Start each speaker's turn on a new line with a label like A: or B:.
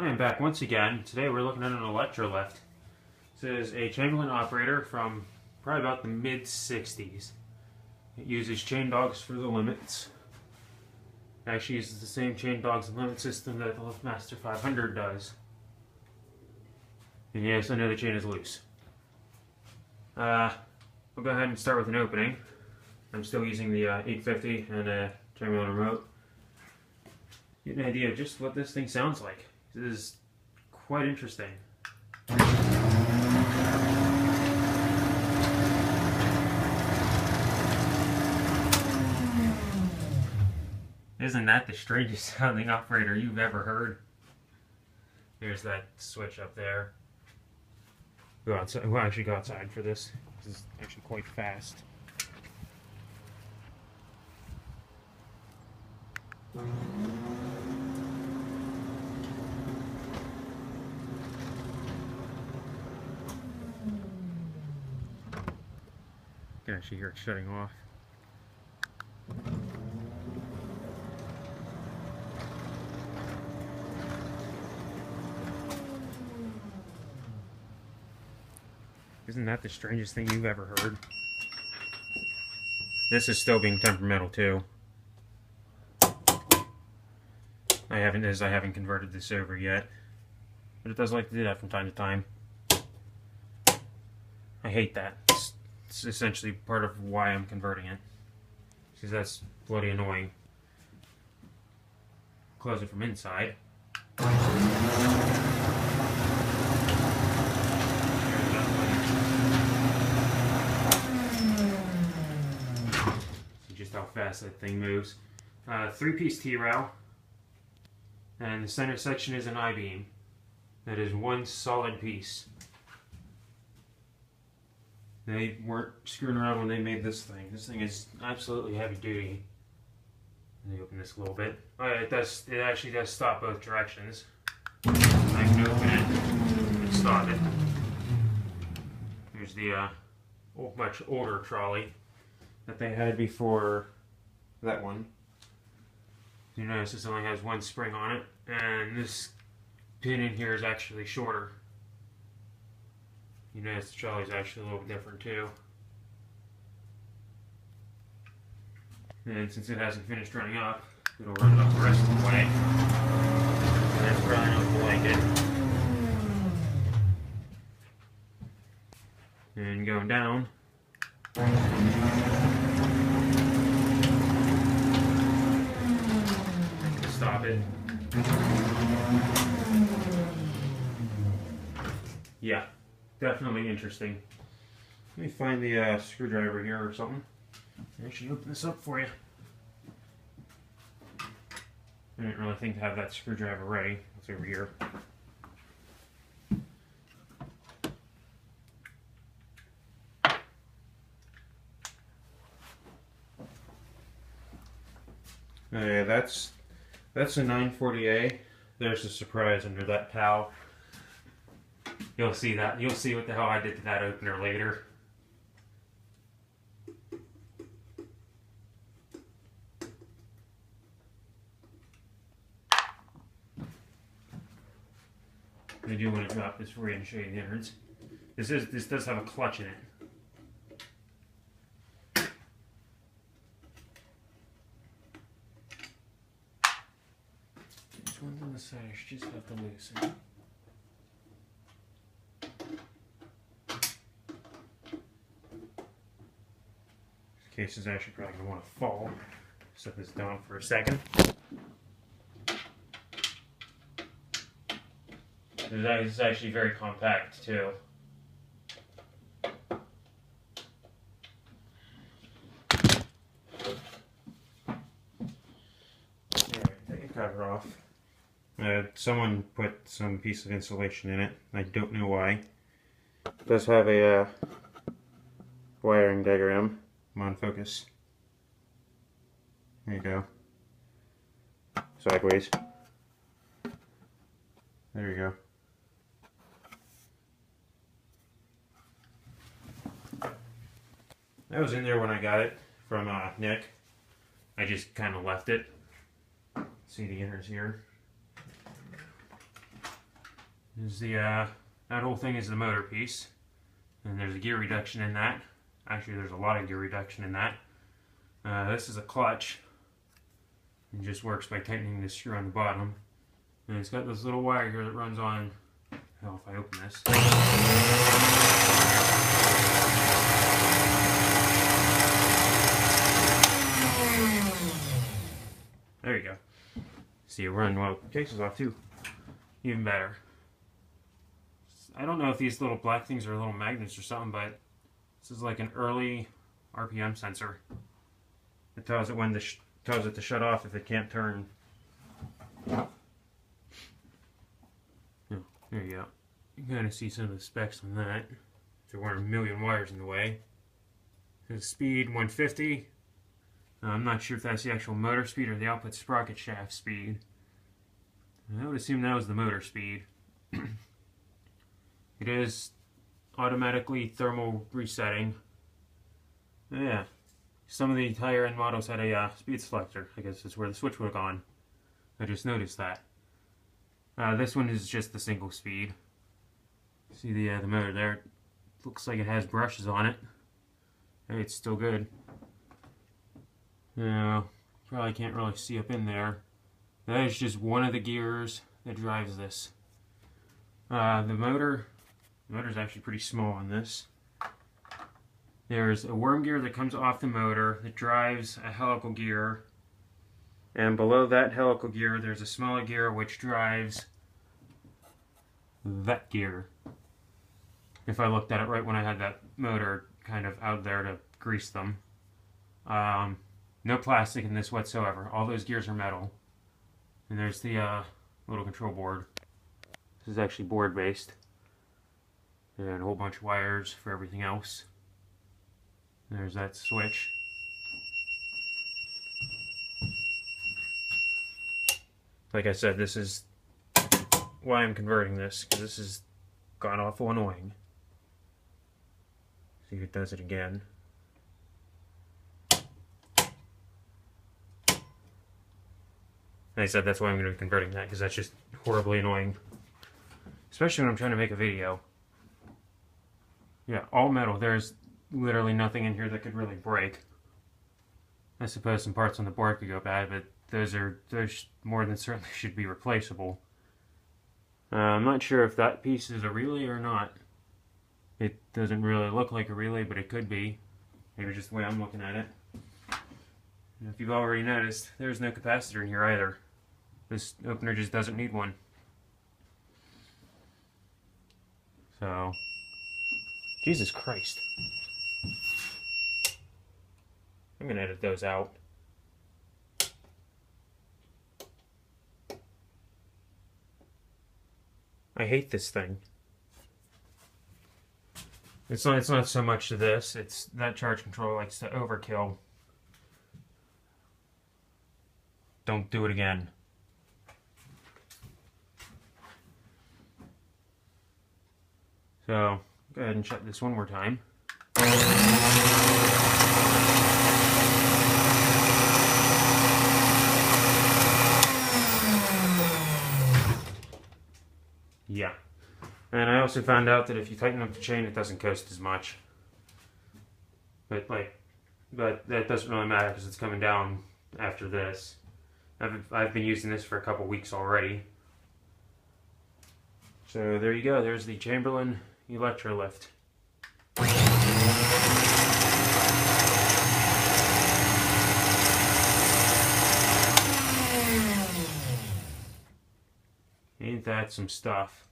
A: I am back once again. Today we're looking at an Electrolift. This is a Chamberlain operator from probably about the mid-60s. It uses chain dogs for the limits. It actually uses the same chain dogs and limit system that the LiftMaster 500 does. And yes, I know the chain is loose. We'll go ahead and start with an opening. I'm still using the 850 and a Chamberlain remote. Get an idea of just what this thing sounds like. This is quite interesting. Isn't that the strangest sounding operator you've ever heard? There's that switch up there. Go outside. We'll actually go outside for this. This is actually quite fast. You can actually hear it shutting off. Isn't that the strangest thing you've ever heard? This is still being temperamental too. I haven't converted this over yet, but it does like to do that from time to time. I hate that. It's essentially part of why I'm converting it, because that's bloody annoying. Close it from inside. See just how fast that thing moves. 3-piece T-rail, and the center section is an I-beam. That is one solid piece. They weren't screwing around when they made this thing. This thing is absolutely heavy duty. Let me open this a little bit. Oh, yeah, it actually does stop both directions. I can open it and stop it. Here's the much older trolley that they had before that one. You notice this only has one spring on it, and this pin in here is actually shorter. You notice the trolley is actually a little bit different too. And since it hasn't finished running up, it'll run it up the rest of the way. And that's probably not gonna like it. And going down. Stop it. Yeah. Definitely interesting. Let me find the screwdriver here or something. I should open this up for you. I didn't really think to have that screwdriver ready. It's over here. Okay, that's a 940A. There's a surprise under that POW. You'll see that. You'll see what the hell I did to that opener later. I do want to drop this for you and show you the innards. This does have a clutch in it. This one's on the side. I should just have to loosen. Case is actually probably going to want to fall. Set this down for a second. It's actually very compact too. Alright, take the cover off. Someone put some piece of insulation in it. I don't know why. It does have a wiring diagram. Come on, focus. There you go. Sideways. There you go. That was in there when I got it from Nick. I just kind of left it. See the inners here. Is the that whole thing is the motor piece, and there's a gear reduction in that. Actually, there's a lot of gear reduction in that. This is a clutch. It just works by tightening this screw on the bottom, and it's got this little wire here that runs on. Hell, if I open this. There you go. See, it run well. Case is off too. Even better. I don't know if these little black things are little magnets or something, but this is like an early RPM sensor. It tells it when tells it to shut off if it can't turn. Oh, there you go. You can kind of see some of the specs on that. There weren't a million wires in the way. The speed 150. I'm not sure if that's the actual motor speed or the output sprocket shaft speed. I would assume that was the motor speed. It is automatically thermal resetting. Yeah, some of the higher end models had a speed selector. I guess that's where the switch would have gone. I just noticed that. This one is just the single speed. See the motor there? It looks like it has brushes on it. Hey, it's still good. Now, probably can't really see up in there. That is just one of the gears that drives this. The motor's actually pretty small on this. There's a worm gear that comes off the motor that drives a helical gear. And below that helical gear, there's a smaller gear which drives that gear. If I looked at it right when I had that motor kind of out there to grease them. No plastic in this whatsoever. All those gears are metal. And there's the little control board. This is actually board based. And a whole bunch of wires for everything else. There's that switch. Like I said, this is why I'm converting this, because this has gone awful annoying. See if it does it again. Like I said, that's why I'm going to be converting that, because that's just horribly annoying. Especially when I'm trying to make a video. Yeah, all metal. There's literally nothing in here that could really break. I suppose some parts on the board could go bad, but those more than certainly should be replaceable. I'm not sure if that piece is a relay or not. It doesn't really look like a relay, but it could be. Maybe just the way I'm looking at it. And if you've already noticed, there's no capacitor in here either. This opener just doesn't need one. So, Jesus Christ. I'm gonna edit those out. I hate this thing. It's not so much to this, it's that charge controller likes to overkill. Don't do it again. So, go ahead and shut this one more time. Yeah. And I also found out that if you tighten up the chain, it doesn't coast as much. But that doesn't really matter because it's coming down after this. I've been using this for a couple weeks already. So there you go. There's the Chamberlain Electrolift. Ain't that some stuff?